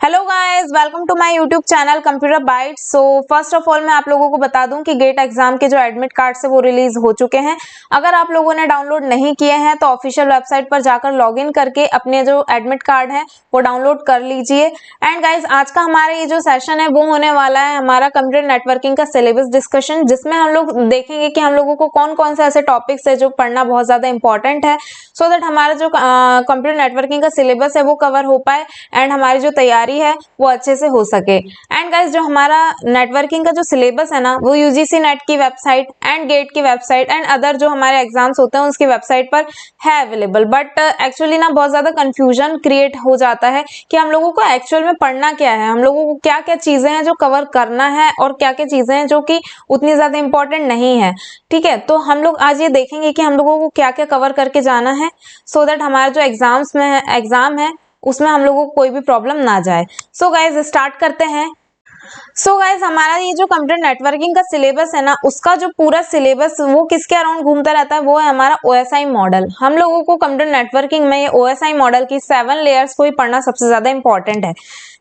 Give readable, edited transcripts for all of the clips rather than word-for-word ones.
Hello guys, welcome to my YouTube channel computer bytes. So first of all मैं आप लोगों को बता दूं कि गेट एग्जाम के जो एडमिट कार्ड्स है वो रिलीज हो चुके हैं। अगर आप लोगों ने डाउनलोड नहीं किए हैं तो ऑफिशियल वेबसाइट पर जाकर लॉगिन करके अपने जो एडमिट कार्ड है वो डाउनलोड कर लीजिए। एंड गाइस, आज का हमारा ये जो सेशन है वो होने वाला है हमारा कंप्यूटर नेटवर्किंग का सिलेबस डिस्कशन, जिसमें हम लोग देखेंगे कि हम लोगों को कौन कौन से ऐसे टॉपिक्स है जो पढ़ना बहुत ज्यादा इंपॉर्टेंट है, सो दैट हमारा जो कंप्यूटर नेटवर्किंग का सिलेबस है वो कवर हो पाए एंड हमारी जो तैयारी है वो अच्छे से हो सके। एंड गाइस, जो हमारा नेटवर्किंग का जो सिलेबस है ना वो यूजीसी नेट की वेबसाइट एंड गेट की वेबसाइट एंड अदर जो हमारे एग्जाम्स होते हैं उसकी वेबसाइट पर है अवेलेबल। बट एक्चुअली ना बहुत ज्यादा कंफ्यूजन क्रिएट हो जाता है कि हम लोगों को एक्चुअल में पढ़ना क्या है, हम लोगों को क्या क्या चीजें हैं जो कवर करना है और क्या क्या चीजें हैं जो कि उतनी ज्यादा इंपॉर्टेंट नहीं है। ठीक है, तो हम लोग आज ये देखेंगे कि हम लोगों को क्या क्या कवर करके जाना है, सो दैट हमारा जो एग्जाम है उसमें हम लोगों को कोई भी प्रॉब्लम ना जाए। सो गाइज, स्टार्ट करते हैं। सो गाइज, हमारा ये जो कंप्यूटर नेटवर्किंग का सिलेबस है ना उसका जो पूरा सिलेबस वो किसके अराउंड घूमता रहता है, वो है हमारा ओएसआई मॉडल। हम लोगों को कंप्यूटर नेटवर्किंग में ये ओएसआई मॉडल की 7 लेयर्स को ही पढ़ना सबसे ज्यादा इंपॉर्टेंट है।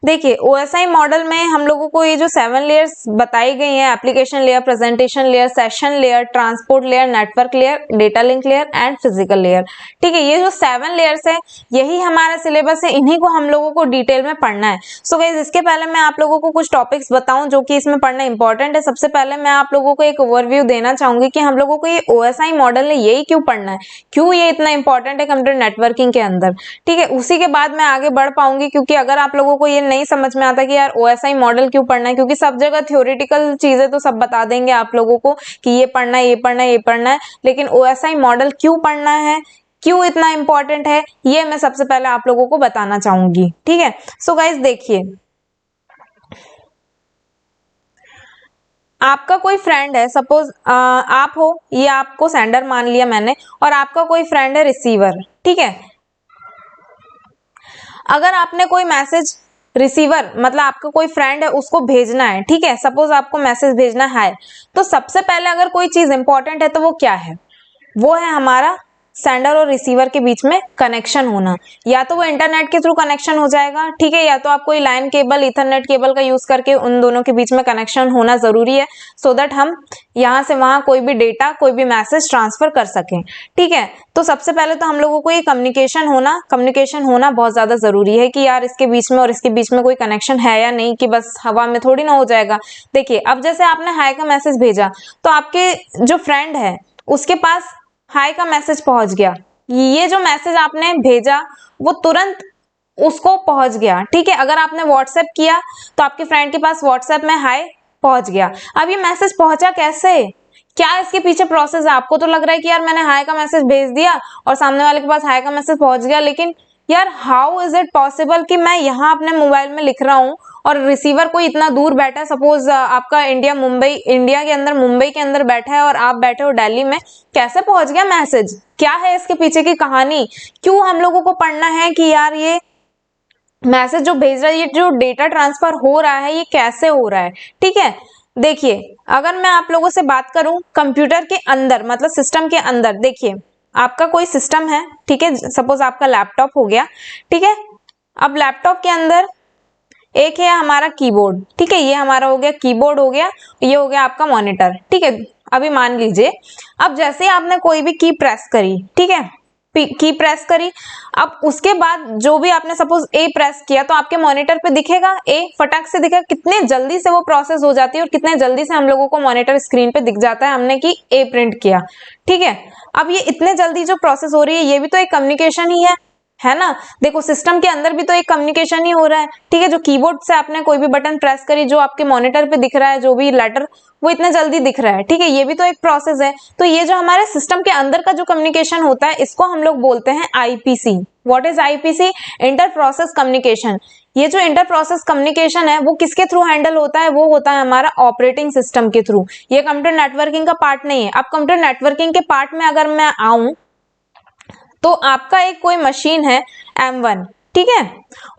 देखिए, ओएसआई मॉडल में हम लोगों को ये जो 7 लेयर्स बताई गई हैं, application layer, presentation layer, session layer, transport layer, network layer, data link layer and physical layer. ठीक है, ये जो 7 लेयर्स है यही हमारा सिलेबस है, इन्हीं को हम लोगों को डिटेल में पढ़ना है। सो गाइस, इसके पहले मैं आप लोगों को कुछ टॉपिक्स बताऊं जो कि इसमें पढ़ना इंपॉर्टेंट है। सबसे पहले मैं आप लोगों को एक ओवरव्यू देना चाहूंगी कि हम लोगों को ये ओएसआई मॉडल ने यही क्यों पढ़ना है, क्यों ये इतना इंपॉर्टेंट है कंप्यूटर नेटवर्किंग के अंदर। ठीक है, उसी के बाद मैं आगे बढ़ पाऊंगी, क्योंकि अगर आप लोगों को ये नहीं समझ में आता कि यार ओएसआई मॉडल क्यों पढ़ना है, क्योंकि सब जगह थ्योरेटिकल चीजें तो सब बता देंगे आप लोगों को कि ये पढ़ना है, ये पढ़ना है, ये पढ़ना है, लेकिन ओएसआई मॉडल क्यों पढ़ना है, क्यों इतना इंपॉर्टेंट है, ये मैं सबसे पहले आप लोगों को बताना चाहूंगी। ठीक है, सो गाइस देखिए, आपका कोई फ्रेंड है, सपोज आप हो, ये आपको सेंडर मान लिया मैंने, और आपका कोई फ्रेंड है रिसीवर। ठीक है, अगर आपने कोई मैसेज रिसीवर मतलब आपका कोई फ्रेंड है उसको भेजना है, ठीक है, सपोज आपको मैसेज भेजना है, तो सबसे पहले अगर कोई चीज इंपॉर्टेंट है तो वो क्या है, वो है हमारा सेंडर और रिसीवर के बीच में कनेक्शन होना। या तो वो इंटरनेट के थ्रू कनेक्शन हो जाएगा, ठीक है, या तो आप कोई लाइन केबल, इथरनेट केबल का यूज करके उन दोनों के बीच में कनेक्शन होना जरूरी है, सो दैट हम यहाँ से वहां कोई भी डेटा, कोई भी मैसेज ट्रांसफर कर सकें। ठीक है, तो सबसे पहले तो हम लोगों को ये कम्युनिकेशन होना बहुत ज्यादा जरूरी है कि यार इसके बीच में और इसके बीच में कोई कनेक्शन है या नहीं, कि बस हवा में थोड़ी ना हो जाएगा। देखिए, अब जैसे आपने हाय का मैसेज भेजा तो आपके जो फ्रेंड है उसके पास हाय का मैसेज पहुंच गया, ये जो मैसेज आपने भेजा वो तुरंत उसको पहुंच गया। ठीक है, अगर आपने व्हाट्सएप किया तो आपके फ्रेंड के पास व्हाट्सएप में हाय पहुंच गया। अब ये मैसेज पहुंचा कैसे, क्या इसके पीछे प्रोसेस है? आपको तो लग रहा है कि यार मैंने हाय का मैसेज भेज दिया और सामने वाले के पास हाय का मैसेज पहुंच गया, लेकिन यार हाउ इज इट पॉसिबल कि मैं यहाँ अपने मोबाइल में लिख रहा हूँ और रिसीवर कोई इतना दूर बैठा है, सपोज आपका इंडिया के अंदर मुंबई के अंदर बैठा है और आप बैठे हो दिल्ली में, कैसे पहुंच गया मैसेज? क्या है इसके पीछे की कहानी? क्यों हम लोगों को पढ़ना है कि यार ये मैसेज जो भेज रहा है, ये जो डेटा ट्रांसफर हो रहा है, ये कैसे हो रहा है? ठीक है, देखिए, अगर मैं आप लोगों से बात करूं कंप्यूटर के अंदर मतलब सिस्टम के अंदर, देखिए आपका कोई सिस्टम है, ठीक है, सपोज आपका लैपटॉप हो गया। ठीक है, अब लैपटॉप के अंदर एक है हमारा कीबोर्ड, ठीक है, ये हमारा हो गया कीबोर्ड हो गया, ये हो गया आपका मॉनिटर। ठीक है, अभी मान लीजिए, अब जैसे आपने कोई भी की प्रेस करी, ठीक है, की प्रेस करी, अब उसके बाद जो भी आपने सपोज ए प्रेस किया तो आपके मॉनिटर पे दिखेगा ए, फटाक से दिखेगा। कितने जल्दी से वो प्रोसेस हो जाती है और कितने जल्दी से हम लोगों को मॉनिटर स्क्रीन पे दिख जाता है हमने कि ए प्रिंट किया। ठीक है, अब ये इतने जल्दी जो प्रोसेस हो रही है ये भी तो एक कम्युनिकेशन ही है ना। देखो, सिस्टम के अंदर भी तो एक कम्युनिकेशन ही हो रहा है। ठीक है, जो कीबोर्ड से आपने कोई भी बटन प्रेस करी, जो आपके मॉनिटर पे दिख रहा है, जो भी लेटर वो इतने जल्दी दिख रहा है, ठीक है, ये भी तो एक प्रोसेस है। तो ये जो हमारे सिस्टम के अंदर का जो कम्युनिकेशन होता है इसको हम लोग बोलते हैं IPC. What is IPC? Inter process communication. ये जो इंटर प्रोसेस कम्युनिकेशन है वो किसके थ्रू हैंडल होता है? वो होता है हमारा ऑपरेटिंग सिस्टम के थ्रू। ये कंप्यूटर नेटवर्किंग का पार्ट नहीं है। अब कंप्यूटर नेटवर्किंग के पार्ट में अगर मैं आऊं तो आपका एक कोई मशीन है M1, ठीक है,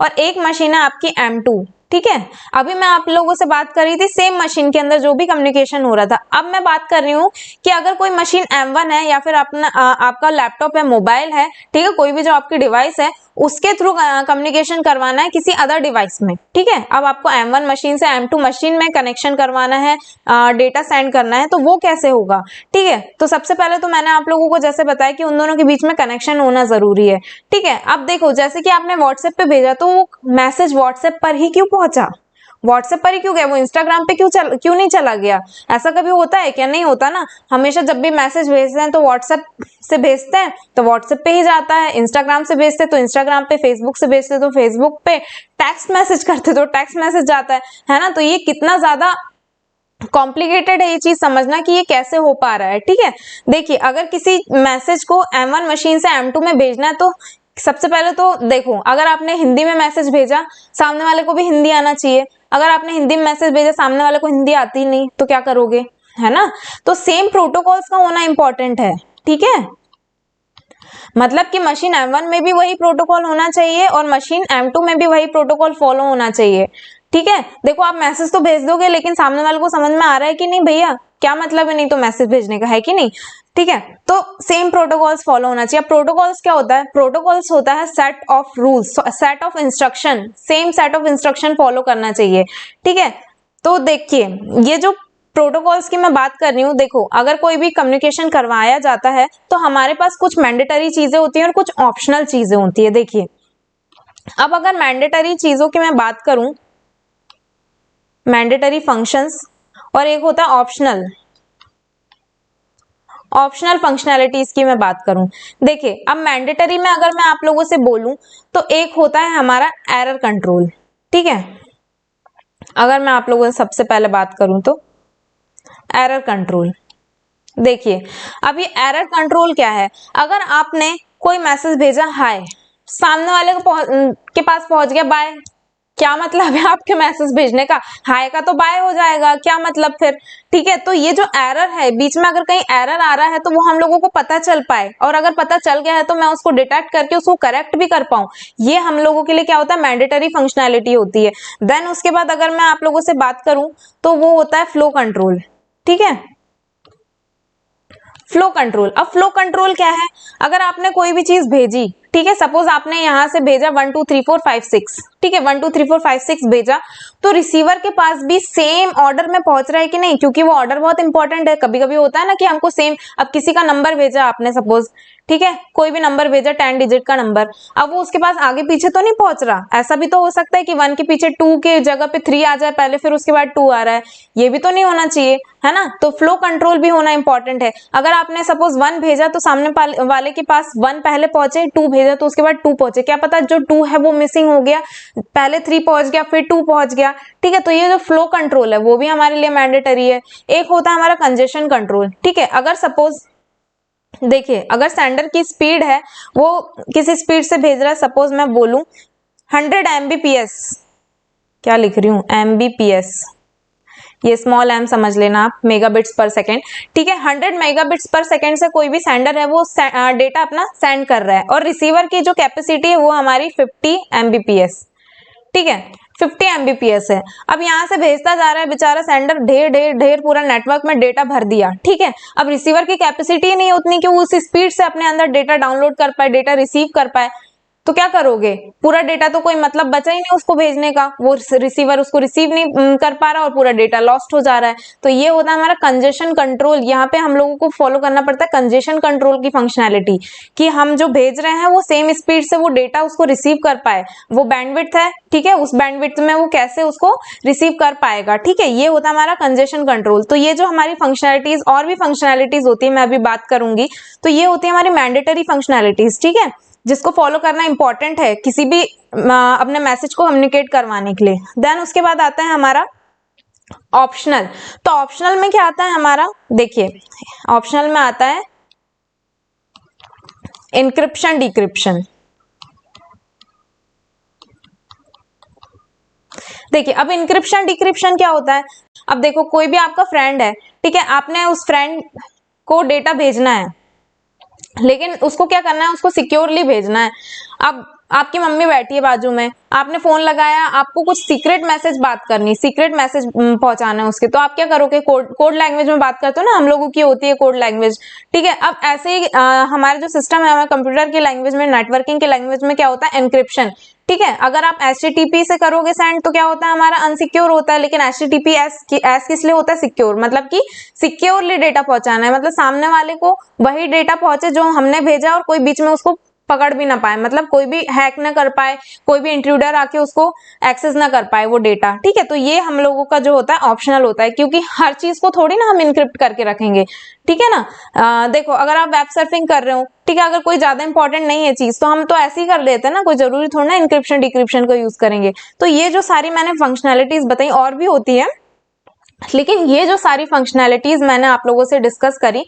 और एक मशीन है आपकी M2। ठीक है। अभी मैं आप लोगों से बात कर रही थी सेम मशीन के अंदर जो भी कम्युनिकेशन हो रहा था। अब मैं बात कर रही हूँ कि अगर कोई मशीन M1 है या फिर अपना आपका लैपटॉप है, मोबाइल है, ठीक है, कोई भी जो आपकी डिवाइस है उसके थ्रू कम्युनिकेशन करवाना है किसी अदर डिवाइस में, ठीक है। अब आपको M1 मशीन से M2 मशीन में कनेक्शन करवाना है, डेटा सेंड करना है, तो वो कैसे होगा, ठीक है। तो सबसे पहले तो मैंने आप लोगों को जैसे बताया कि उन दोनों के बीच में कनेक्शन होना जरूरी है, ठीक है। अब देखो जैसे कि आपने व्हाट्सएप पे भेजा तो वो मैसेज व्हाट्सएप पर ही क्यों पहुंचा, व्हाट्सएप पर ही क्यों गया, वो इंस्टाग्राम पे क्यों नहीं चला गया? ऐसा कभी होता है क्या? नहीं होता ना। हमेशा जब भी मैसेज भेजते हैं तो व्हाट्सएप से भेजते हैं तो व्हाट्सएप पे ही जाता है, इंस्टाग्राम से भेजते तो इंस्टाग्राम पे, फेसबुक से भेजते तो फेसबुक पे, टेक्स्ट मैसेज करते तो टेक्स्ट मैसेज जाता है ना। तो ये कितना ज्यादा कॉम्प्लिकेटेड है ये चीज समझना कि ये कैसे हो पा रहा है, ठीक है। देखिए अगर किसी मैसेज को M1 मशीन से M2 में भेजना है तो सबसे पहले तो देखो, अगर आपने हिंदी में मैसेज भेजा सामने वाले को भी हिंदी आना चाहिए। अगर आपने हिंदी में मैसेज भेजा सामने वाले को हिंदी आती नहीं तो क्या करोगे, है ना। तो सेम प्रोटोकॉल्स का होना इंपॉर्टेंट है, ठीक है। मतलब कि मशीन M1 में भी वही प्रोटोकॉल होना चाहिए और मशीन M2 में भी वही प्रोटोकॉल फॉलो होना चाहिए, ठीक है। देखो आप मैसेज तो भेज दोगे लेकिन सामने वाले को समझ में आ रहा है कि नहीं भैया, क्या मतलब है, नहीं तो मैसेज भेजने का, है कि नहीं, ठीक है। तो सेम प्रोटोकॉल्स फॉलो होना चाहिए। अब प्रोटोकॉल्स क्या होता है? प्रोटोकॉल्स होता है set of rules, set of instruction, same set of instruction follow करना चाहिए, ठीक है। तो देखिए ये जो प्रोटोकॉल्स की मैं बात कर रही हूँ, देखो अगर कोई भी कम्युनिकेशन करवाया जाता है तो हमारे पास कुछ मैंडेटरी चीजें होती हैं और कुछ ऑप्शनल चीजें होती है। देखिए अब अगर मैंडेटरी चीजों की मैं बात करूं, मैंडेटरी फंक्शंस, और एक होता है ऑप्शनल फंक्शनैलिटीज की मैं बात करूं। देखिए अब मैंडेटरी में अगर मैं आप लोगों से बोलूं तो एक होता है हमारा एरर कंट्रोल, ठीक है। अगर मैं आप लोगों से सबसे पहले बात करूं तो एरर कंट्रोल, देखिए अब ये एरर कंट्रोल क्या है? अगर आपने कोई मैसेज भेजा हाय, सामने वाले के पास पहुंच गया बाय, क्या मतलब है आपके मैसेज भेजने का? हाय का तो बाय हो जाएगा, क्या मतलब फिर, ठीक है। तो ये जो एरर है बीच में, अगर कहीं एरर आ रहा है तो वो हम लोगों को पता चल पाए, और अगर पता चल गया है तो मैं उसको डिटेक्ट करके उसको करेक्ट भी कर पाऊं, ये हम लोगों के लिए क्या होता है? मैंडेटरी फंक्शनैलिटी होती है। देन उसके बाद अगर मैं आप लोगों से बात करूं तो वो होता है फ्लो कंट्रोल, ठीक है। फ्लो कंट्रोल, अब फ्लो कंट्रोल क्या है? अगर आपने कोई भी चीज भेजी, ठीक है, सपोज आपने यहां से भेजा 1 2 3 4 5 6, ठीक है, 1 2 3 4 5 6 भेजा, तो रिसीवर के पास भी सेम ऑर्डर में पहुंच रहा है कि नहीं, क्योंकि वो ऑर्डर बहुत इंपॉर्टेंट है। कभी कभी होता है ना कि हमको सेम, अब किसी का नंबर भेजा आपने सपोज, ठीक है, कोई भी नंबर भेजा 10 डिजिट का नंबर, अब वो उसके पास आगे पीछे तो नहीं पहुंच रहा। ऐसा भी तो हो सकता है कि 1 के पीछे 2 के जगह पे 3 आ जाए पहले, फिर उसके बाद 2 आ रहा है, ये भी तो नहीं होना चाहिए, है ना। तो फ्लो कंट्रोल भी होना इंपॉर्टेंट है। अगर आपने सपोज 1 भेजा तो सामने वाले के पास 1 पहले पहुंचे, 2 भेजा तो उसके बाद 2 पहुंचे, क्या पता जो 2 है वो मिसिंग हो गया, पहले 3 पहुंच गया फिर 2 पहुंच गया, ठीक है। तो ये जो फ्लो कंट्रोल है वो भी हमारे लिए मैंडेटरी है। एक होता है हमारा कंजेशन कंट्रोल, ठीक है। अगर सपोज देखिए अगर सेंडर की स्पीड है, वो किसी स्पीड से भेज रहा है, सपोज मैं बोलूं 100 Mbps, क्या लिख रही हूं, Mbps, ये स्मॉल m समझ लेना आप, मेगाबिट्स पर सेकेंड, ठीक है। 100 मेगाबिट्स पर सेकेंड से कोई भी सेंडर है वो डेटा अपना सेंड कर रहा है, और रिसीवर की जो कैपेसिटी है वो हमारी 50 Mbps, ठीक है, 50 Mbps है। अब यहाँ से भेजता जा रहा है बेचारा सेंडर, ढेर ढेर ढेर पूरा नेटवर्क में डेटा भर दिया, ठीक है। अब रिसीवर की कैपेसिटी ही नहीं उतनी कि वो उस स्पीड से अपने अंदर डेटा डाउनलोड कर पाए, डेटा रिसीव कर पाए, तो क्या करोगे? पूरा डेटा तो कोई मतलब बचा ही नहीं उसको भेजने का, वो रिसीवर उसको रिसीव नहीं कर पा रहा और पूरा डेटा लॉस्ट हो जा रहा है। तो ये होता है हमारा कंजेशन कंट्रोल। यहाँ पे हम लोगों को फॉलो करना पड़ता है कंजेशन कंट्रोल की फंक्शनैलिटी, कि हम जो भेज रहे हैं वो सेम स्पीड से वो डेटा उसको रिसीव कर पाए। वो बैंडविड्थ है, ठीक है, उस बैंडविड्थ में वो कैसे उसको रिसीव कर पाएगा, ठीक है, ये होता है हमारा कंजेशन कंट्रोल। तो ये जो हमारी फंक्शनैलिटीज, और भी फंक्शनैलिटीज होती है, मैं अभी बात करूंगी, तो ये होती है हमारी मैंडेटरी फंक्शनैलिटीज, ठीक है, जिसको फॉलो करना इंपॉर्टेंट है किसी भी अपने मैसेज को कम्युनिकेट करवाने के लिए। देन उसके बाद आता है हमारा ऑप्शनल। तो ऑप्शनल में क्या आता है हमारा? देखिए ऑप्शनल में आता है एन्क्रिप्शन डिक्रिप्शन। देखिए अब इंक्रिप्शन डिक्रिप्शन क्या होता है? अब देखो कोई भी आपका फ्रेंड है, ठीक है, आपने उस फ्रेंड को डेटा भेजना है, लेकिन उसको क्या करना है, उसको सिक्योरली भेजना है। अब आपकी मम्मी बैठी है बाजू में, आपने फोन लगाया, आपको कुछ सीक्रेट मैसेज बात करनी, सीक्रेट मैसेज पहुंचाना है उसके, तो आप क्या करोगे, कोड लैंग्वेज में बात करते हो ना, हम लोगों की होती है कोड लैंग्वेज, ठीक है। अब ऐसे ही हमारे जो सिस्टम है, हमारे कंप्यूटर की लैंग्वेज में, नेटवर्किंग की लैंग्वेज में क्या होता है, एनक्रिप्शन, ठीक है। अगर आप HTTP से करोगे सेंड तो क्या होता है, हमारा अनसिक्योर होता है, लेकिन HTTP एस किस लिए होता है, सिक्योर, मतलब कि सिक्योरली डेटा पहुंचाना है, मतलब सामने वाले को वही डेटा पहुंचे जो हमने भेजा और कोई बीच में उसको पकड़ भी ना पाए, मतलब कोई भी हैक ना कर पाए, कोई भी इंट्रूडर आके उसको एक्सेस ना कर पाए वो डेटा, ठीक है। तो ये हम लोगों का जो होता है ऑप्शनल होता है, क्योंकि हर चीज को थोड़ी ना हम इनक्रिप्ट करके रखेंगे, ठीक है ना। देखो अगर आप वेब सर्फिंग कर रहे हो, ठीक है, अगर कोई ज्यादा इंपॉर्टेंट नहीं है चीज तो हम तो ऐसे ही कर लेते हैं ना, कोई जरूरी थोड़ा ना इंक्रिप्शन डिक्रिप्शन को यूज करेंगे। तो ये जो सारी मैंने फंक्शनैलिटीज बताई, और भी होती है, लेकिन ये जो सारी फंक्शनैलिटीज मैंने आप लोगों से डिस्कस करी,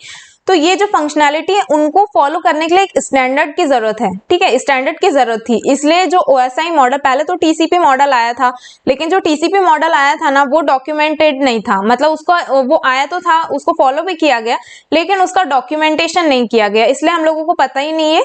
तो ये जो फंक्शनैलिटी है उनको फॉलो करने के लिए एक स्टैंडर्ड की जरूरत है, ठीक है, स्टैंडर्ड की जरूरत थी। इसलिए जो OSI मॉडल, पहले तो TCP मॉडल आया था, लेकिन जो TCP मॉडल आया था ना वो डॉक्यूमेंटेड नहीं था, मतलब उसका वो आया तो था, उसको फॉलो भी किया गया, लेकिन उसका डॉक्यूमेंटेशन नहीं किया गया, इसलिए हम लोगों को पता ही नहीं है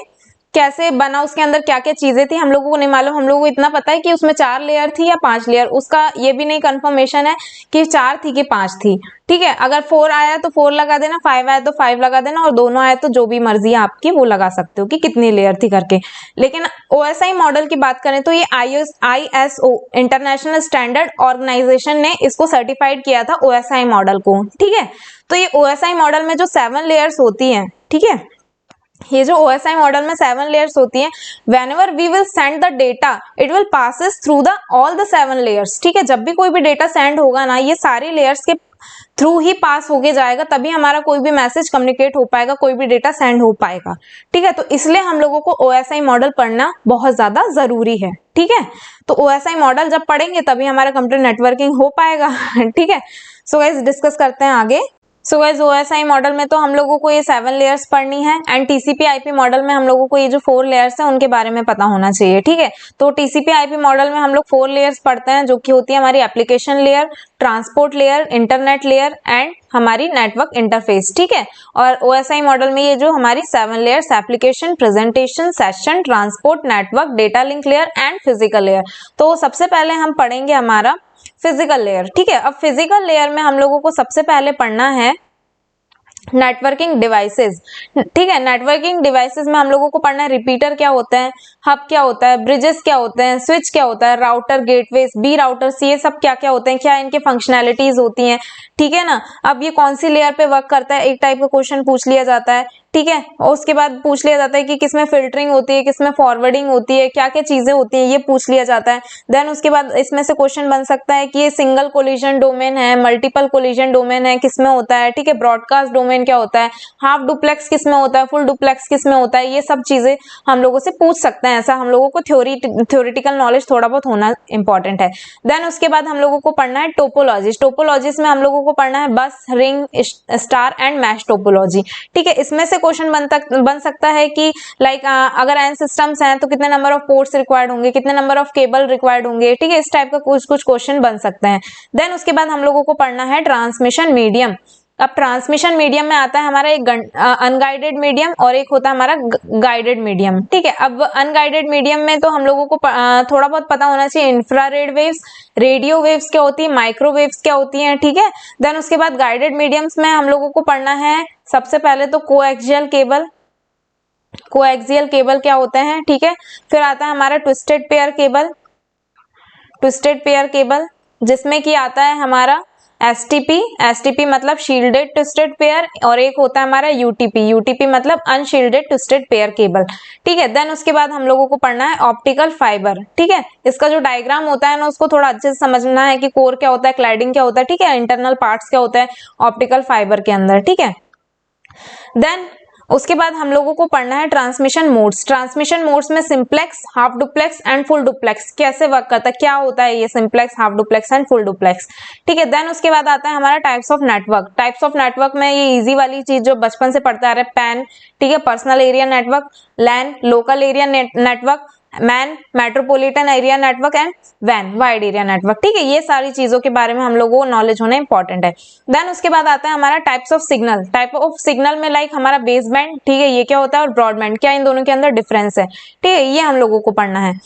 कैसे बना, उसके अंदर क्या क्या चीजें थी, हम लोगों को नहीं मालूम। हम लोगों को इतना पता है कि उसमें 4 लेयर थी या 5 लेयर, उसका ये भी नहीं कंफर्मेशन है कि 4 थी कि 5 थी, ठीक है। अगर 4 आया तो 4 लगा देना, 5 आया तो 5 लगा देना, और दोनों आए तो जो भी मर्जी है आपकी वो लगा सकते हो कि कितनी लेयर थी करके। लेकिन OSI मॉडल की बात करें तो ये ISO इंटरनेशनल स्टैंडर्ड ऑर्गेनाइजेशन ने इसको सर्टिफाइड किया था OSI मॉडल को, ठीक है। तो ये OSI मॉडल में जो 7 लेयर्स होती हैं, ठीक है, ये जो OSI मॉडल में 7 लेयर्स होती हैं, whenever we will send the data it will passes through the all the 7 layers, ठीक है। जब भी कोई भी डेटा सेंड होगा ना, ये सारी लेयर्स के थ्रू ही पास होके जाएगा, तभी हमारा कोई भी मैसेज कम्युनिकेट हो पाएगा, कोई भी डेटा सेंड हो पाएगा, ठीक है। तो इसलिए हम लोगों को OSI मॉडल पढ़ना बहुत ज्यादा जरूरी है, ठीक है। तो OSI मॉडल जब पढ़ेंगे तभी हमारा कंप्यूटर नेटवर्किंग हो पाएगा, ठीक है। सो गाइस डिस्कस करते हैं आगे। सो गाइस OSI मॉडल में तो हम लोगों को ये 7 लेयर्स पढ़नी है, एंड TCP/IP मॉडल में हम लोगों को ये जो 4 लेयर्स हैं उनके बारे में पता होना चाहिए, ठीक है। तो TCP/IP मॉडल में हम लोग 4 लेयर्स पढ़ते हैं, जो कि होती है हमारी application layer, transport layer, internet layer and हमारी नेटवर्क इंटरफेस, ठीक है। और OSI मॉडल में ये जो हमारी 7 layers, application, presentation, session, transport, network, data link layer and physical layer. तो सबसे पहले हम पढ़ेंगे हमारा फिजिकल लेयर, ठीक है। अब फिजिकल लेयर में हम लोगों को सबसे पहले पढ़ना है नेटवर्किंग डिवाइसेस, ठीक है। नेटवर्किंग डिवाइसेस में हम लोगों को पढ़ना है रिपीटर क्या होता है, हब क्या होता है, ब्रिजेस क्या होते हैं, स्विच क्या होता है, राउटर, गेटवेज, बी राउटर्स, ये सब क्या क्या होते हैं, क्या इनके फंक्शनैलिटीज होती हैं, ठीक है ना। अब ये कौन सी लेयर पे वर्क करता है, एक टाइप का क्वेश्चन पूछ लिया जाता है, ठीक है। और उसके बाद पूछ लिया जाता है कि किसमें फिल्टरिंग होती है, किसमें फॉरवर्डिंग होती है, क्या क्या चीजें होती हैं, ये पूछ लिया जाता है। देन उसके बाद इसमें से क्वेश्चन बन सकता है कि ये सिंगल कोलिजन डोमेन है, मल्टीपल कोलिजन डोमेन है, किसमें होता है, ठीक है। ब्रॉडकास्ट डोमेन क्या होता है, हाफ डुप्लेक्स किसमें होता है, फुल डुप्लेक्स किसमें होता है, ये सब चीजें हम लोगों से पूछ सकते हैं। ऐसा हम लोगों को थ्योरेटिकल नॉलेज थोड़ा बहुत होना इंपॉर्टेंट है। देन उसके बाद हम लोगों को पढ़ना है टोपोलॉजीज। टोपोलॉजीज में हम लोगों को पढ़ना है बस, ring, star and mesh topology, ठीक है। इसमें से क्वेश्चन बन सकता है कि लाइक अगर n सिस्टम्स हैं तो कितने नंबर ऑफ पोर्ट्स रिक्वायर्ड होंगे, कितने नंबर ऑफ केबल रिक्वायर्ड होंगे, ठीक है। इस टाइप का कुछ क्वेश्चन बन सकते हैं। देन उसके बाद हम लोगों को पढ़ना है ट्रांसमिशन मीडियम। अब ट्रांसमिशन मीडियम में आता है हमारा एक अनगाइडेड मीडियम और एक होता है हमारा गाइडेड मीडियम, ठीक है। अब अनगाइडेड मीडियम में तो हम लोगों को थोड़ा बहुत पता होना चाहिए, इंफ्रारेड वेव्स, रेडियो वेव्स क्या होती है, माइक्रोवेव्स क्या होती हैं, ठीक है। देन उसके बाद गाइडेड मीडियम्स में हम लोगों को पढ़ना है सबसे पहले तो कोएक्सियल केबल। कोएक्सियल केबल क्या होते हैं, ठीक है। फिर आता है हमारा twisted pair cable, twisted pair cable जिसमें कि आता है हमारा एसटीपी मतलब शील्डेड ट्विस्टेड पेयर, और एक होता है हमारा यूटीपी मतलब अनशील्डेड ट्विस्टेड पेयर केबल, ठीक है। देन उसके बाद हम लोगों को पढ़ना है ऑप्टिकल फाइबर, ठीक है। इसका जो डायग्राम होता है ना उसको थोड़ा अच्छे से समझना है कि कोर क्या होता है, क्लैडिंग क्या होता है, ठीक है, इंटरनल पार्ट्स क्या होता है ऑप्टिकल फाइबर के अंदर, ठीक है। देन उसके बाद हम लोगों को पढ़ना है ट्रांसमिशन मोड्स। ट्रांसमिशन मोड्स में simplex, half duplex and full duplex कैसे वर्क करता है, क्या होता है ये simplex, half duplex and full duplex, ठीक है। देन उसके बाद आता है हमारा types of network. Types of network में ये इजी वाली चीज जो बचपन से पढ़ते आ रहे हैं, पैन, ठीक है, personal area network, LAN, local area network, MAN metropolitan area network and वैन वाइड एरिया नेटवर्क। ठीक है, ये सारी चीजों के बारे में हम लोगों को नॉलेज होना इंपॉर्टेंट है। देन उसके बाद आता है हमारा types of signal. Type of signal में लाइक हमारा बेस बैंड, ठीक है, ये क्या होता है, और ब्रॉडबैंड, क्या इन दोनों के अंदर डिफरेंस है। ठीक है, ये हम लोगों को पढ़ना है।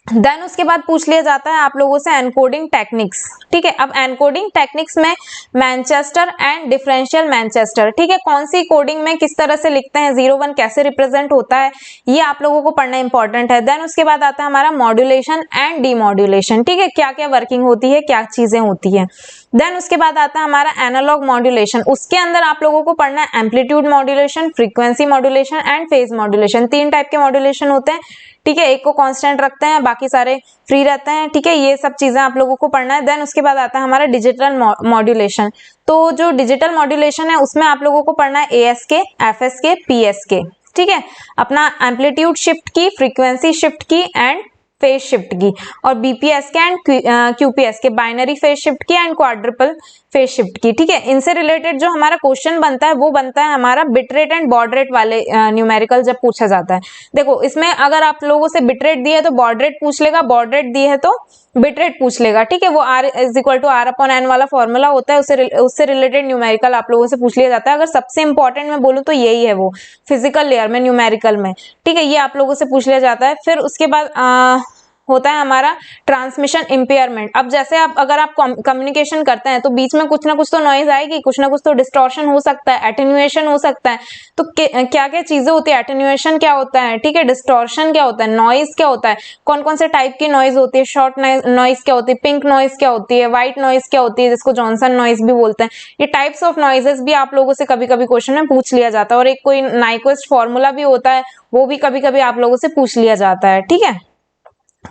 देन उसके बाद पूछ लिया जाता है आप लोगों से एनकोडिंग टेक्निक्स। ठीक है, अब एनकोडिंग टेक्निक्स में मैनचेस्टर एंड डिफरेंशियल मैनचेस्टर, ठीक है, कौन सी कोडिंग में किस तरह से लिखते हैं, 0 1 कैसे रिप्रेजेंट होता है, ये आप लोगों को पढ़ना इंपॉर्टेंट है। देन उसके बाद आता है हमारा मॉड्यूलेशन एंड डीमॉड्यूलेशन। ठीक है, क्या क्या वर्किंग होती है, क्या चीजें होती है। देन उसके बाद आता है हमारा एनालॉग मॉड्यूलेशन। उसके अंदर आप लोगों को पढ़ना है amplitude modulation, frequency modulation and phase modulation. 3 type के मॉड्यूलेशन होते हैं। ठीक है, एक को कांस्टेंट रखते हैं, बाकी सारे फ्री रहते हैं। ठीक है, ये सब चीजें आप लोगों को पढ़ना है। देन उसके बाद आता है हमारा डिजिटल मॉड्यूलेशन। तो जो डिजिटल मॉड्यूलेशन है उसमें आप लोगों को पढ़ना है ASK, FSK, PSK। ठीक है, अपना एम्पलीट्यूड शिफ्ट की, फ्रीक्वेंसी शिफ्ट की एंड फेज शिफ्ट की, और BPSK and QPSK binary phase shift की एंड क्वाड्रुपल फेज शिफ्ट की। ठीक है, इनसे रिलेटेड जो हमारा क्वेश्चन बनता है वो बनता है हमारा bit rate and baud rate वाले न्यूमेरिकल जब पूछा जाता है। देखो, इसमें अगर आप लोगों से बिट रेट दी है तो बॉड रेट पूछ लेगा, बॉड रेट दी है तो बिट रेट पूछ लेगा। ठीक है, वो R=R/N वाला फॉर्मूला होता है, उससे रिलेटेड न्यूमेरिकल आप लोगों से पूछ लिया जाता है। अगर सबसे इंपॉर्टेंट मैं बोलूँ तो यही है, वो फिजिकल लेयर में न्यूमेरिकल में। ठीक है, ये आप लोगों से पूछ लिया जाता है। फिर उसके बाद होता है हमारा ट्रांसमिशन इम्पेयरमेंट। अब जैसे अगर आप कम्युनिकेशन करते हैं तो बीच में कुछ ना कुछ तो नॉइज आएगी, कुछ ना कुछ तो डिस्टॉर्शन हो सकता है, एटेन्यूएशन हो सकता है। तो क्या क्या चीजें होती है, एटेन्यूएशन क्या होता है, ठीक है, डिस्टॉर्शन क्या होता है, नॉइज क्या होता है, कौन कौन से टाइप की नॉइज होती है, शॉर्ट नॉइज क्या होती है, पिंक नॉइज क्या होती है, व्हाइट नॉइज क्या होती है, जिसको जॉनसन नॉइज भी बोलते हैं। ये टाइप्स ऑफ नॉइजेस भी आप लोगों से कभी कभी क्वेश्चन में पूछ लिया जाता है। और एक कोई नाइक्विस्ट फॉर्मूला भी होता है, वो भी कभी कभी आप लोगों से पूछ लिया जाता है। ठीक है,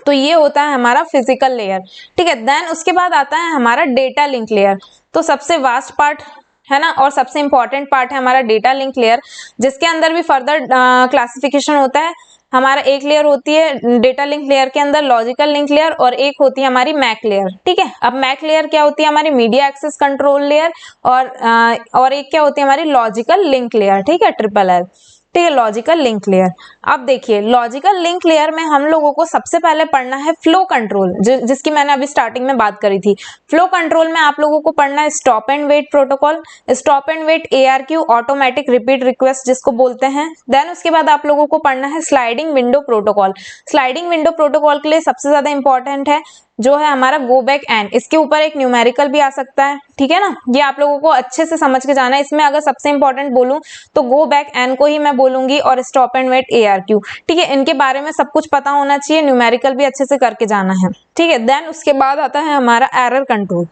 तो ये होता है हमारा फिजिकल लेयर। ठीक है, देन उसके बाद आता है हमारा डेटा लिंक लेयर। तो सबसे वास्ट पार्ट है ना, और सबसे इंपॉर्टेंट पार्ट है हमारा डेटा लिंक लेयर, जिसके अंदर भी फर्दर क्लासिफिकेशन होता है। हमारा एक लेयर होती है डेटा लिंक लेयर के अंदर लॉजिकल लिंक लेयर, और एक होती है हमारी मैक लेयर। ठीक है, अब मैक लेयर क्या होती है, हमारी मीडिया एक्सेस कंट्रोल लेयर, और एक क्या होती है हमारी लॉजिकल लिंक लेयर। ठीक है, LLL। ठीक है, लॉजिकल लिंक लेयर। अब देखिए, लॉजिकल लिंक लेयर में हम लोगों को सबसे पहले पढ़ना है फ्लो कंट्रोल, जिसकी मैंने अभी स्टार्टिंग में बात करी थी। फ्लो कंट्रोल में आप लोगों को पढ़ना है stop and wait protocol, stop and wait ARQ, automatic repeat request जिसको बोलते हैं। देन उसके बाद आप लोगों को पढ़ना है sliding window protocol. Sliding window protocol के लिए सबसे ज्यादा इंपॉर्टेंट है जो है हमारा गो बैक एन। इसके ऊपर एक न्यूमेरिकल भी आ सकता है। ठीक है ना, ये आप लोगों को अच्छे से समझ के जाना है। इसमें अगर सबसे इंपॉर्टेंट बोलूं तो गो बैक एन को ही मैं बोलूंगी, और स्टॉप एंड वेट ARQ। ठीक है, इनके बारे में सब कुछ पता होना चाहिए, न्यूमेरिकल भी अच्छे से करके जाना है। ठीक है, देन उसके बाद आता है हमारा एरर कंट्रोल।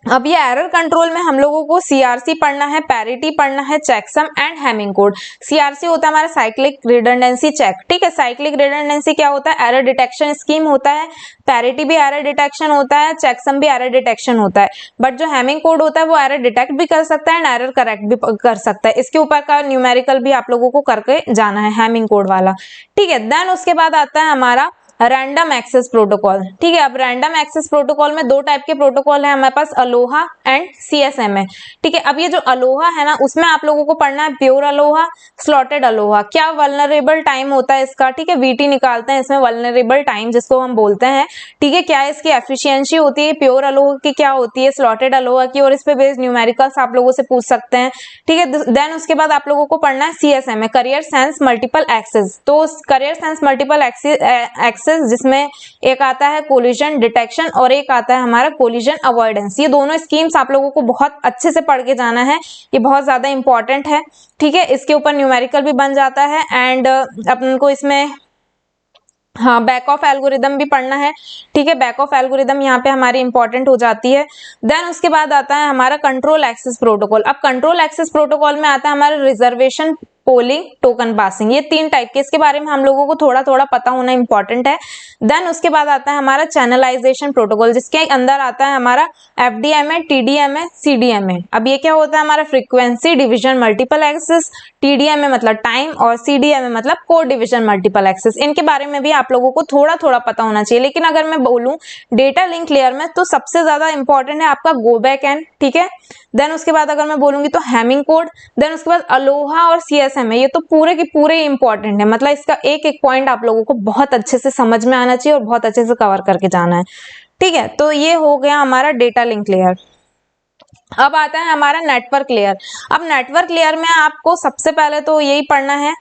अब ये एरर कंट्रोल में हम लोगों को CRC पढ़ना है, पैरिटी पढ़ना है, checksum and Hamming code. CRC होता है हमारा साइक्लिक रिडंडेंसी चेक। ठीक है, साइक्लिक रिडंडेंसी क्या होता है, एरर डिटेक्शन स्कीम होता है। पैरिटी भी एरर डिटेक्शन होता है, चेकसम भी एरर डिटेक्शन होता है। बट जो हैमिंग कोड होता है वो एरर डिटेक्ट भी कर सकता है एंड एरर करेक्ट भी कर सकता है। इसके ऊपर का न्यूमेरिकल भी आप लोगों को करके जाना है, हैमिंग कोड वाला। ठीक है, देन उसके बाद आता है हमारा रैंडम एक्सेस प्रोटोकॉल। ठीक है, अब रैंडम एक्सेस प्रोटोकॉल में 2 टाइप के प्रोटोकॉल है हमारे पास, अलोहा एंड CSMA। ठीक है, अब ये जो अलोहा है ना, उसमें आप लोगों को पढ़ना है प्योर अलोहा, स्लॉटेड अलोहा। क्या वल्नरेबल टाइम होता है इसका, ठीक है, VT निकालते हैं इसमें, वल्नरेबल टाइम जिसको हम बोलते हैं। ठीक है, क्या इसकी एफिशिएंसी होती है, प्योर अलोहा की क्या होती है, स्लॉटेड अलोहा की, और इस पे बेस्ड न्यूमेरिकल्स आप लोगों से पूछ सकते हैं। ठीक है, देन उसके बाद आप लोगों को पढ़ना है CSMA, carrier sense multiple access. तो करियर सेंस मल्टीपल एक्सेस जिसमें एक आता है कोलिजन डिटेक्शन और एक आता है हमारा कोलिजन अवॉइडेंस। ये दोनों स्कीम्स आप लोगों को बहुत अच्छे से पढ़ के जाना है, ये बहुत ज्यादा इंपॉर्टेंट है। ठीक है, इसके ऊपर न्यूमेरिकल भी बन जाता है एंड अपन को इसमें बैक ऑफ एल्गोरिदम भी पढ़ना है। ठीक है, बैक ऑफ एल्गोरिदम यहाँ पे हमारी इंपॉर्टेंट हो जाती है। देन उसके बाद आता है हमारा कंट्रोल एक्सेस प्रोटोकॉल। अब कंट्रोल एक्सेस प्रोटोकॉल में आता है हमारा रिजर्वेशन, पोलिंग, टोकन पासिंग। ये 3 टाइप के, इसके बारे में हम लोगों को थोड़ा थोड़ा पता होना इंपॉर्टेंट है। देन उसके बाद आता है हमारा चैनलाइजेशन प्रोटोकॉल, जिसके अंदर आता है हमारा FDMA, TDMA, CDMA। अब ये क्या होता है हमारा frequency division multiple access, TDMA मतलब टाइम, और CDMA मतलब कोड डिवीजन मल्टीपल एक्सेस। इनके बारे में भी आप लोगों को थोड़ा थोड़ा पता होना चाहिए। लेकिन अगर मैं बोलूं डेटा लिंक लेयर में तो सबसे ज्यादा इंपॉर्टेंट है आपका गो बैक एन। ठीक है, देन उसके बाद अगर मैं बोलूंगी तो हैमिंग कोड, देन उसके बाद अलोहा और CSMA जीएसएम है, ये तो पूरे के पूरे इंपॉर्टेंट है, मतलब इसका एक एक पॉइंट आप लोगों को बहुत अच्छे से समझ में आना चाहिए और बहुत अच्छे से कवर करके जाना है, ठीक है। तो ये हो गया हमारा डेटा लिंक लेयर। अब आता है हमारा नेटवर्क लेयर। अब नेटवर्क लेयर में आपको सबसे पहले तो यही पढ़ना है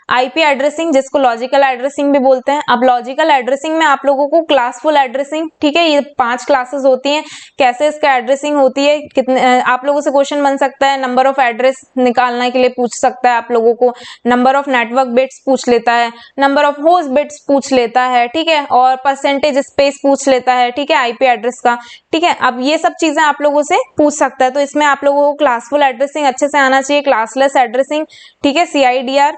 आईपी एड्रेसिंग, जिसको लॉजिकल एड्रेसिंग भी बोलते हैं। अब लॉजिकल एड्रेसिंग में आप लोगों को क्लासफुल एड्रेसिंग, ठीक है, ये 5 क्लासेस होती हैं, कैसे इसका एड्रेसिंग होती है, कितने आप लोगों से क्वेश्चन बन सकता है, नंबर ऑफ एड्रेस निकालने के लिए पूछ सकता है आप लोगों को, नंबर ऑफ नेटवर्क बिट्स पूछ लेता है, नंबर ऑफ होस्ट बिट्स पूछ लेता है, ठीक है, और परसेंटेज स्पेस पूछ लेता है, ठीक है, आईपी एड्रेस का, ठीक है। अब ये सब चीजें आप लोगों से पूछ सकता है, तो इसमें आप लोगों को क्लासफुल एड्रेसिंग अच्छे से आना चाहिए, क्लासलेस एड्रेसिंग, ठीक है, CIDR,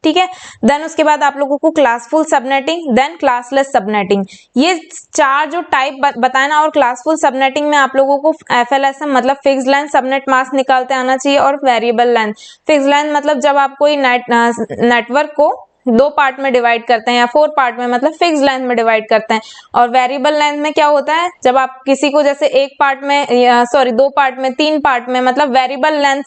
ठीक है। देन उसके बाद आप लोगों को classful subnetting, then classless subnetting, ये 4 जो टाइप बताना। और क्लासफुल सबनेटिंग में आप लोगों को FLSM मतलब फिक्स्ड लेंथ सबनेट मास्क निकालते आना चाहिए, और वेरिएबल लेंथ। फिक्स्ड लेंथ मतलब जब आप कोई नेटवर्क को 2 पार्ट में डिवाइड करते हैं या 4 पार्ट में, मतलब फिक्स्ड लेंथ में डिवाइड करते हैं। और वेरिएबल लेंथ में क्या होता है, जब आप किसी को जैसे 1 पार्ट में 2 पार्ट में 3 पार्ट में, मतलब वेरिएबल लेंथ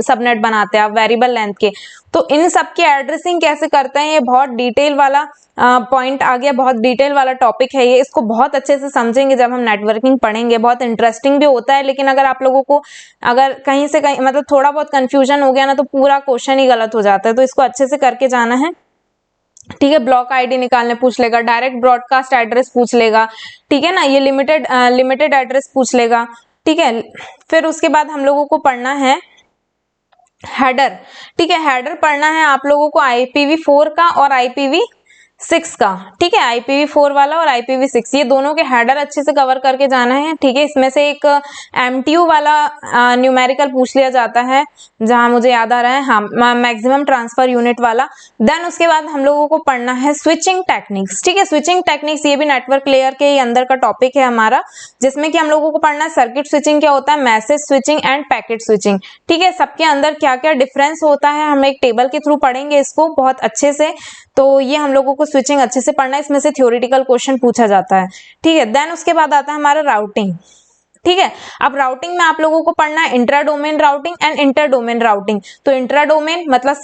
सबनेट बनाते हैं आप वेरिएबल लेंथ के। तो इन सब की एड्रेसिंग कैसे करते हैं, ये बहुत डिटेल वाला पॉइंट आ गया, बहुत डिटेल वाला टॉपिक है ये, इसको बहुत अच्छे से समझेंगे जब हम नेटवर्किंग पढ़ेंगे। बहुत इंटरेस्टिंग भी होता है, लेकिन अगर आप लोगों को अगर कहीं से कहीं मतलब थोड़ा बहुत कंफ्यूजन हो गया ना, तो पूरा क्वेश्चन ही गलत हो जाता है, तो इसको अच्छे से करके जाना है, ठीक है। ब्लॉक आईडी निकालने पूछ लेगा, डायरेक्ट ब्रॉडकास्ट एड्रेस पूछ लेगा, ठीक है ना, ये लिमिटेड एड्रेस पूछ लेगा, ठीक है। फिर उसके बाद हम लोगों को पढ़ना है हेडर, ठीक है, हेडर पढ़ना है आप लोगों को IPv4 का और IPv6 का, ठीक है, IPv4 वाला और IPv6, ये दोनों के हेडर अच्छे से कवर करके जाना है, ठीक है। इसमें से एक MTU वाला न्यूमेरिकल पूछ लिया जाता है, जहां मुझे याद आ रहा है, हाँ, मैक्सिमम ट्रांसफर यूनिट वाला। देन उसके बाद हम लोगों को पढ़ना है स्विचिंग टेक्निक्स, ठीक है, स्विचिंग टेक्निक्स ये भी नेटवर्क लेयर के ही अंदर का टॉपिक है हमारा, जिसमें कि हम लोगों को पढ़ना है सर्किट स्विचिंग क्या होता है, message switching end packet switching, ठीक है। सबके अंदर क्या क्या डिफरेंस होता है हम एक टेबल के थ्रू पढ़ेंगे इसको बहुत अच्छे से, तो ये हम लोगों को स्विचिंग अच्छे से पढ़ना है, इसमें से थ्योरेटिकल क्वेश्चन पूछा जाता है, ठीक है। देन उसके बाद आता है हमारा राउटिंग, ठीक है। अब राउटिंग में आप लोगों को पढ़ना है intra domain routing and inter domain routing. तो इंट्रा डोमेन मतलब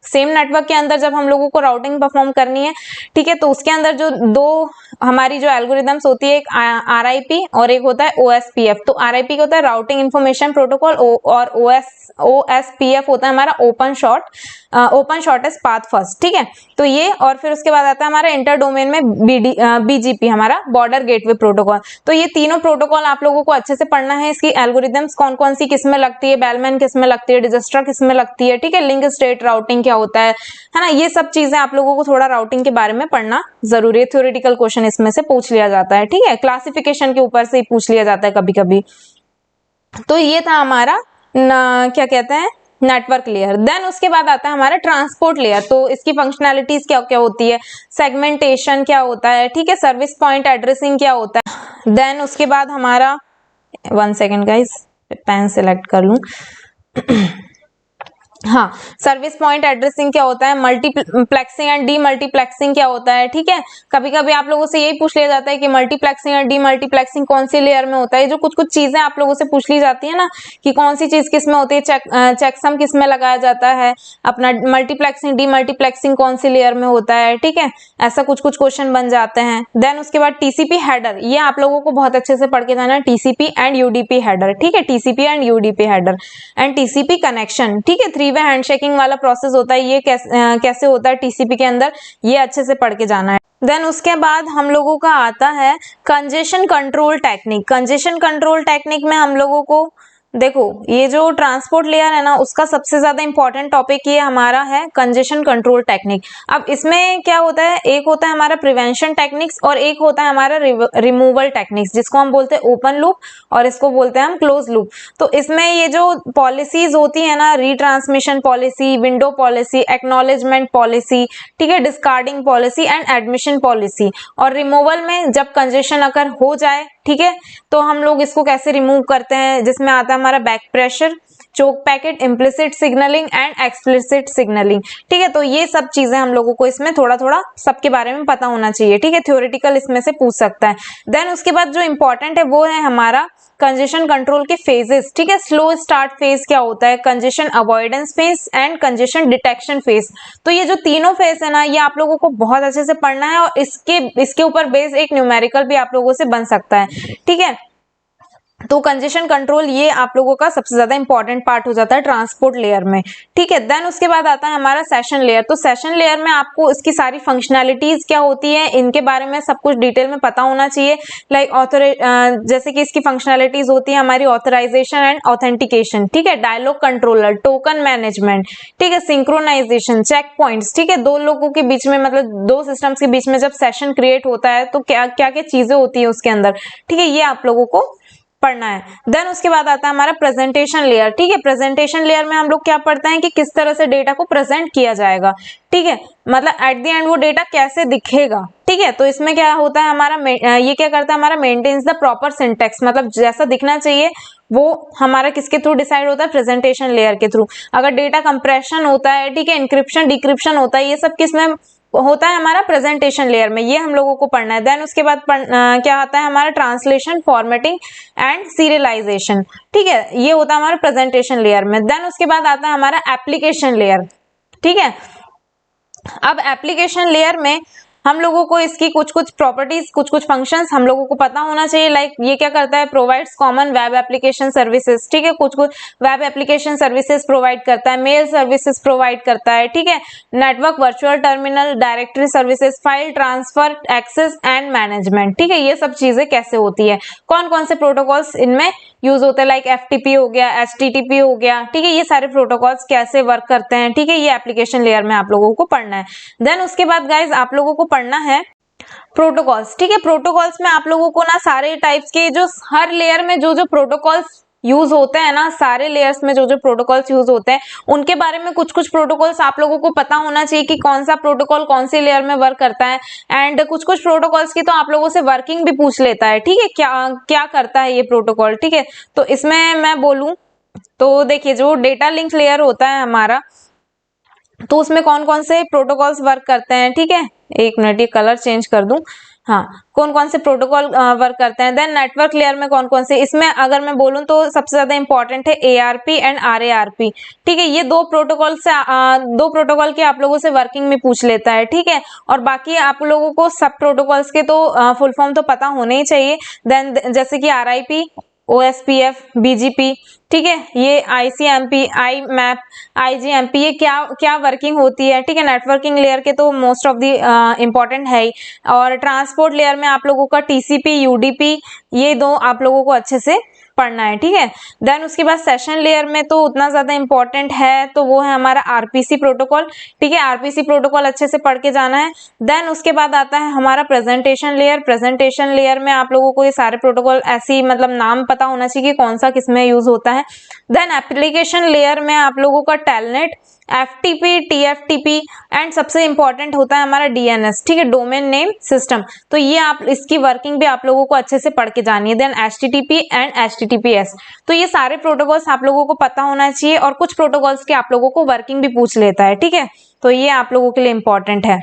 सेम नेटवर्क के अंदर जब हम लोगों को राउटिंग परफॉर्म करनी है, ठीक है, तो उसके अंदर जो 2 हमारी जो एल्गोरिथम्स होती है, एक RIP और एक होता है OSPF। तो RIP का होता है राउटिंग इंफॉर्मेशन प्रोटोकॉल, और OSPF होता है हमारा ओपन शॉर्टेस्ट पाथ फर्स्ट, ठीक है। तो ये, और फिर उसके बाद आता है हमारा इंटर डोमेन में BGP हमारा बॉर्डर गेटवे प्रोटोकॉल। तो ये तीनों प्रोटोकॉल आप लोगों को अच्छे से पढ़ना है, इसकी एल्गोरिथम्स कौन कौन सी किस में लगती है, बेलमैन किस में लगती है, डिजस्ट्रा किस में लगती है, ठीक है, लिंक स्टेट राउटिंग क्या होता है ना, ये सब चीजें आप लोगों को थोड़ा राउटिंग के बारे में पढ़ना जरूरी है। थ्योरेटिकल क्वेश्चन इसमें से पूछ लिया जाता है, ठीक है, क्लासिफिकेशन के ऊपर से ही पूछ लिया जाता है कभी कभी। तो ये था हमारा क्या कहते हैं नेटवर्क लेयर। देन उसके बाद आता है हमारा ट्रांसपोर्ट लेयर। तो इसकी फंक्शनैलिटीज क्या क्या होती है, सेगमेंटेशन क्या होता है, ठीक है, सर्विस पॉइंट एड्रेसिंग क्या होता है। देन उसके बाद हमारा 1 सेकेंड गाइस, पेन सेलेक्ट कर लूं हाँ, सर्विस पॉइंट एड्रेसिंग क्या होता है, मल्टीप्लेक्सिंग एंड डीमल्टीप्लेक्सिंग क्या होता है, ठीक है। कभी कभी आप लोगों से यही पूछ लिया जाता है कि मल्टीप्लेक्सिंग और डीमल्टीप्लेक्सिंग कौन सी लेयर में होता है। जो कुछ कुछ चीजें आप लोगों से पूछ ली जाती है ना, कि कौन सी चीज किस में होती है, चेकसम किस में लगाया जाता है, अपना मल्टीप्लेक्सिंग डीमल्टीप्लेक्सिंग कौन सी लेयर में होता है, ठीक है, ऐसा कुछ कुछ क्वेश्चन बन जाते हैं। देन उसके बाद TCP हेडर, ये आप लोगों को बहुत अच्छे से पढ़ के जाना है, TCP एंड UDP हेडर, ठीक है, TCP and UDP header and TCP connection, ठीक है, 3 वे हैंडशेकिंग वाला प्रोसेस होता है, ये कैसे होता है TCP के अंदर, ये अच्छे से पढ़ के जाना है। देन उसके बाद हम लोगों का आता है congestion control technique. Congestion control technique में हम लोगों को देखो, ये जो ट्रांसपोर्ट लेयर है ना, उसका सबसे ज्यादा इंपॉर्टेंट टॉपिक ये हमारा है कंजेशन कंट्रोल टेक्निक। अब इसमें क्या होता है, एक होता है हमारा प्रिवेंशन टेक्निक्स और एक होता है हमारा रिमूवल टेक्निक्स, जिसको हम बोलते हैं ओपन लूप और इसको बोलते हैं हम क्लोज लूप। तो इसमें ये जो पॉलिसीज होती है ना, retransmission policy, window policy, acknowledgement policy, ठीक है, discarding policy and admission policy. और रिमूवल में जब कंजेशन अगर हो जाए, ठीक है, तो हम लोग इसको कैसे रिमूव करते हैं, जिसमें आता है हमारा back pressure, choke packet, implicit signalling and explicit signalling. ठीक है, तो ये सब चीजें हम लोगों को इसमें थोड़ा थोड़ा सबके बारे में पता होना चाहिए। ठीक है, थ्योरेटिकल इसमें से पूछ सकता है। देन उसके बाद जो इंपॉर्टेंट है वो है हमारा कंजेशन कंट्रोल के फेजेस। ठीक है, स्लो स्टार्ट फेज क्या होता है, congestion avoidance phase and congestion detection phase. तो ये जो तीनों फेज है ना, ये आप लोगों को बहुत अच्छे से पढ़ना है और इसके ऊपर बेस एक न्यूमेरिकल भी आप लोगों से बन सकता है। ठीक है, तो कंजेशन कंट्रोल ये आप लोगों का सबसे ज्यादा इंपॉर्टेंट पार्ट हो जाता है ट्रांसपोर्ट लेयर में। ठीक है, देन उसके बाद आता है हमारा सेशन लेयर। तो सेशन लेयर में आपको इसकी सारी फंक्शनैलिटीज क्या होती है इनके बारे में सब कुछ डिटेल में पता होना चाहिए। लाइक जैसे कि इसकी फंक्शनैलिटीज होती है हमारी ऑथराइजेशन एंड ऑथेंटिकेशन। ठीक है, डायलॉग कंट्रोलर, टोकन मैनेजमेंट, ठीक है, सिंक्रोनाइजेशन, चेक पॉइंट्स। ठीक है, दो लोगों के बीच में मतलब दो सिस्टम्स के बीच में जब सेशन क्रिएट होता है तो क्या क्या क्या चीजें होती है उसके अंदर। ठीक है, ये आप लोगों को पढ़ना है। देन उसके बाद आता है हमारा प्रेजेंटेशन लेयर। ठीक है, प्रेजेंटेशन लेयर में हम लोग क्या पढ़ते हैं कि किस तरह से डेटा को प्रेजेंट किया जाएगा। ठीक है, मतलब एट द एंड वो डेटा कैसे दिखेगा। ठीक है, तो इसमें क्या होता है हमारा ये क्या करता है हमारा मेंटेन्स द प्रॉपर सिंटेक्स, मतलब जैसा दिखना चाहिए वो हमारा किसके थ्रू डिसाइड होता है, प्रेजेंटेशन लेयर के थ्रू। अगर डेटा कंप्रेशन होता है, ठीक है, इंक्रिप्शन डिक्रिप्शन होता है, ये सब किसमें होता है हमारा प्रेजेंटेशन लेयर में, ये हम लोगों को पढ़ना है। देन उसके बाद क्या आता है हमारा ट्रांसलेशन, फॉर्मेटिंग एंड सीरियलाइजेशन। ठीक है, ये होता है हमारा प्रेजेंटेशन लेयर में। देन उसके बाद आता है हमारा एप्लीकेशन लेयर। ठीक है, अब एप्लीकेशन लेयर में हम लोगों को इसकी कुछ कुछ प्रॉपर्टीज, कुछ कुछ फंक्शंस हम लोगों को पता होना चाहिए। लाइक ये क्या करता है, provides common web application services. ठीक है, कुछ कुछ वेब एप्लीकेशन सर्विसेज प्रोवाइड करता है, मेल सर्विसेज प्रोवाइड करता है। ठीक है, network, virtual terminal, directory services, file transfer, access and management. ठीक है, ये सब चीजें कैसे होती है, कौन कौन से प्रोटोकॉल्स इनमें यूज होते हैं, लाइक FTP हो गया, HTTP हो गया। ठीक है, ये सारे प्रोटोकॉल्स कैसे वर्क करते हैं। ठीक है, ये एप्लीकेशन लेयर में आप लोगों को पढ़ना है। देन उसके बाद गाइज आप लोगों को पढ़ना है प्रोटोकॉल्स। ठीक है, प्रोटोकॉल्स में आप लोगों को ना सारे टाइप्स के जो हर लेयर में जो जो प्रोटोकॉल्स यूज होते हैं ना, सारे लेयर्स में जो जो प्रोटोकॉल्स यूज होते हैं उनके बारे में कुछ कुछ प्रोटोकॉल्स आप लोगों को पता होना चाहिए कि कौन सा प्रोटोकॉल कौन सी लेयर में वर्क करता है। एंड कुछ कुछ प्रोटोकॉल्स की तो आप लोगों से वर्किंग भी पूछ लेता है। ठीक है, क्या क्या करता है ये प्रोटोकॉल। ठीक है, तो इसमें मैं बोलूं तो देखिए जो डेटा लिंक लेयर होता है हमारा, तो उसमें कौन कौन से प्रोटोकॉल्स वर्क करते हैं। ठीक है, एक मिनट ये कलर चेंज कर दूं। हाँ, कौन कौन से प्रोटोकॉल वर्क करते हैं। देन नेटवर्क लेयर में कौन कौन से, इसमें अगर मैं बोलूं तो सबसे ज्यादा इंपॉर्टेंट है ARP एंड RARP। ठीक है, ये दो प्रोटोकॉल से दो प्रोटोकॉल की आप लोगों से वर्किंग में पूछ लेता है। ठीक है, और बाकी आप लोगों को सब प्रोटोकॉल्स के तो फुल फॉर्म तो पता होने ही चाहिए। देन जैसे कि RIP, OSPF, BGP। ठीक है, ये ICMP, IMAP, IGMP, ये क्या क्या वर्किंग होती है। ठीक है, नेटवर्किंग लेयर के तो मोस्ट ऑफ दी इंपॉर्टेंट है ही। और ट्रांसपोर्ट लेयर में आप लोगों का TCP, UDP, ये दो आप लोगों को अच्छे से पढ़ना है। ठीक है, देन उसके बाद सेशन लेयर में तो उतना ज्यादा इंपॉर्टेंट है तो वो है हमारा RPC प्रोटोकॉल। ठीक है, RPC प्रोटोकॉल अच्छे से पढ़ के जाना है। देन उसके बाद आता है हमारा प्रेजेंटेशन लेयर। प्रेजेंटेशन लेयर में आप लोगों को ये सारे प्रोटोकॉल ऐसी मतलब नाम पता होना चाहिए कि कौन सा किसमें यूज होता है। देन एप्लीकेशन लेयर में आप लोगों का टेलनेट, FTP, TFTP एंड सबसे इंपॉर्टेंट होता है हमारा DNS। ठीक है, डोमेन नेम सिस्टम। तो ये आप इसकी वर्किंग भी आप लोगों को अच्छे से पढ़ के जानी है। Then HTTP and HTTPS। तो ये सारे प्रोटोकॉल्स आप लोगों को पता होना चाहिए और कुछ प्रोटोकॉल्स के आप लोगों को वर्किंग भी पूछ लेता है। ठीक है, तो ये आप लोगों के लिए इंपॉर्टेंट है।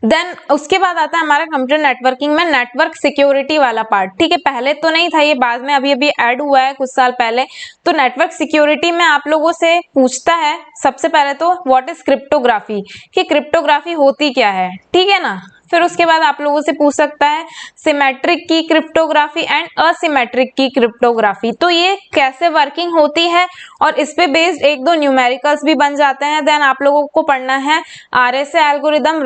देन उसके बाद आता है हमारा कंप्यूटर नेटवर्किंग में नेटवर्क सिक्योरिटी वाला पार्ट। ठीक है, पहले तो नहीं था ये, बाद में अभी अभी ऐड हुआ है कुछ साल पहले। तो नेटवर्क सिक्योरिटी में आप लोगों से पूछता है सबसे पहले तो व्हाट इज क्रिप्टोग्राफी, कि क्रिप्टोग्राफी होती क्या है। ठीक है ना, फिर उसके बाद आप लोगों से पूछ सकता है सिमेट्रिक की क्रिप्टोग्राफी एंड असिमेट्रिक की क्रिप्टोग्राफी। तो ये कैसे वर्किंग होती है और इस पे बेस्ड एक दो न्यूमेरिकल्स भी बन जाते हैं। देन आप लोगों को पढ़ना है RSA algorithm,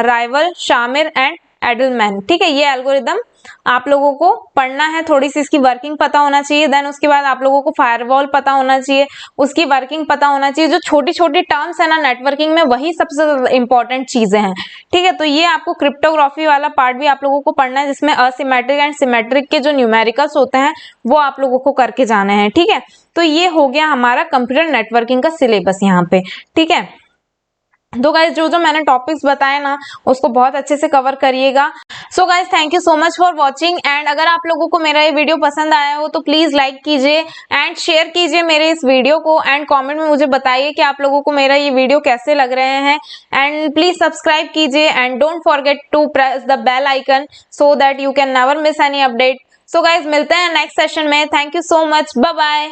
rival, Shamir and Adleman. ठीक है, ये एल्गोरिदम आप लोगों को पढ़ना है, थोड़ी सी इसकी वर्किंग पता होना चाहिए। देन उसके बाद आप लोगों को फायरवॉल पता होना चाहिए, उसकी वर्किंग पता होना चाहिए। जो छोटी छोटी टर्म्स है ना नेटवर्किंग में, वही सबसे इंपॉर्टेंट चीजें हैं। ठीक है, तो ये आपको क्रिप्टोग्राफी वाला पार्ट भी आप लोगों को पढ़ना है, जिसमें असिमेट्रिक एंड सिमेट्रिक के जो न्यूमेरिकल्स होते हैं वो आप लोगों को करके जाने हैं। ठीक है, तो ये हो गया हमारा कंप्यूटर नेटवर्किंग का सिलेबस यहाँ पे। ठीक है, तो गाइज जो जो मैंने टॉपिक्स बताए ना उसको बहुत अच्छे से कवर करिएगा। So guys thank you so much for watching. And अगर आप लोगों को मेरा ये वीडियो पसंद आया हो तो प्लीज लाइक कीजिए एंड शेयर कीजिए मेरे इस वीडियो को, एंड कमेंट में मुझे बताइए कि आप लोगों को मेरा ये वीडियो कैसे लग रहे हैं। एंड प्लीज सब्सक्राइब कीजिए and don't forget to press the bell icon so that you can never miss any update. So guys मिलते हैं नेक्स्ट सेशन में। Thank you so much, bye bye.